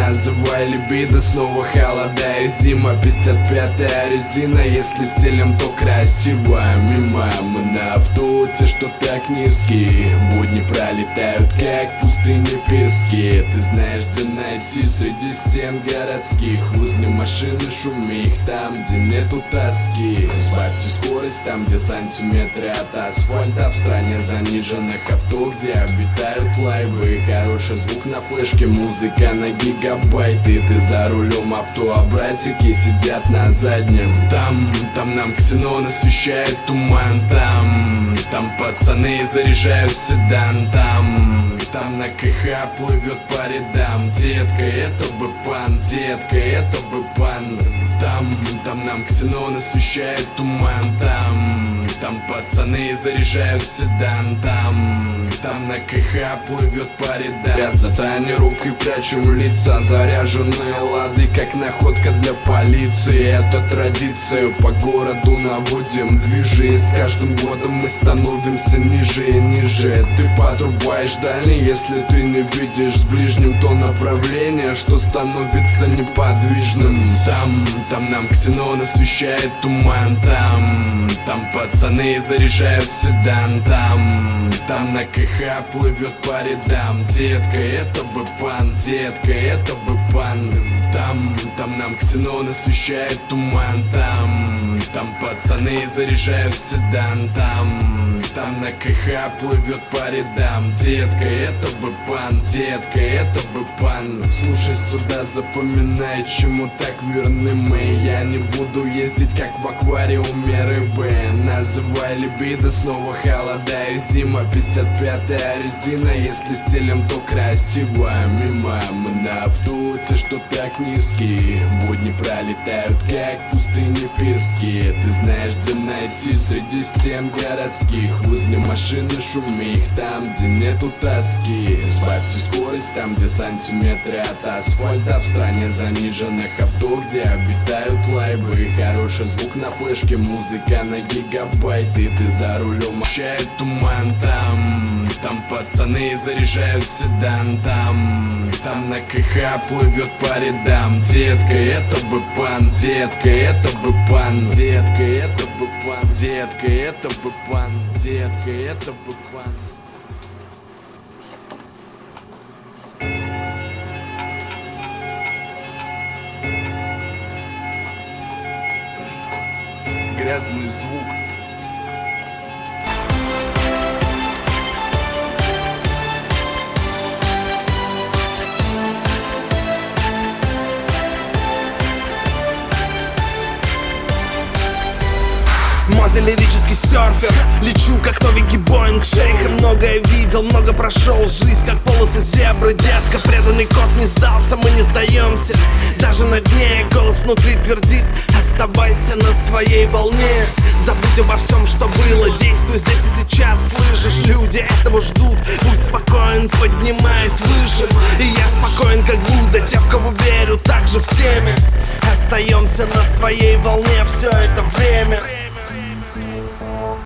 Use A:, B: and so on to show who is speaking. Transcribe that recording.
A: Называй либидо, снова холода и зима. 55-я резина, если стилем, то красиво. Мимо мы на автобусе, что так низкий. Будни пролетают, как в пустыне пески. Ты знаешь, где найти среди стен городских. Возле машины шуми их там, где нету тоски. Сбавьте скорость там, где сантиметры от асфальта. В стране заниженных авто, где обитают лайвы. Хороший звук на флешке, музыка на гигабайты. Ты за рулем авто, а братики сидят на заднем. Там нам ксенон освещает туман. Там пацаны заряжают седан. Там на КХ плывет по рядам. Детка, это бы пан, детка, это бы пан. Там нам ксенон освещает туман. Там пацаны заряжают седан. Там на КХ плывет по рядам. За тонировкой прячем лица, заряженные лады, как находка для полиции. Это традиция, по городу наводим движи. С каждым годом мы становимся ниже и ниже. Ты подрубаешь дальний, если ты не видишь с ближним то направление, что становится неподвижным. Там нам ксенон освещает туман. Там пацаны заряжают седан. Там на КХ плывет по рядам. Детка, это бы пан, детка, это бы пан. Там нам ксенон освещает туман. Там пацаны заряжают седан. Там на КХ плывет по рядам. Детка, это бы пан, детка, это бы пан. Слушай сюда, запоминай, чему так верны мы. Я не буду ездить, как в аквариуме рыбы. Называй либидо, снова холода и зима. 55-я резина, если стилем, то красиво. Мимо мы на автобусе, что так низкий. Будни пролетают, как в пустыне пески. Ты знаешь, где найти среди стен городских. Возле машины шуми их там, где нету тоски. Сбавьте скорость там, где сантиметры от асфальта. В стране заниженных авто, где обитают лайвы. Хороший звук на флешке, музыка на гигабайты. Ты за рулем ощущает туман. Там пацаны заряжают седан. Там на КХ плывет по рядам. Детка, это бы пан, детка, это бы пан. Детка, это бы пан, детка, это бы пан. Детка, это бы пан. Грязный звук.
B: Мози лирический серфер, лечу как новенький Боинг шейха. Многое видел, много прошел, жизнь как полосы зебры. Детка, преданный кот не сдался, мы не сдаемся. Даже на дне голос внутри твердит: оставайся на своей волне. Забудь обо всем, что было, действуй здесь и сейчас. Слышишь, люди этого ждут. Будь спокоен, поднимаясь выше. И я спокоен, как Будда. Те, в кого верю, также в теме. Остаемся на своей волне все это время.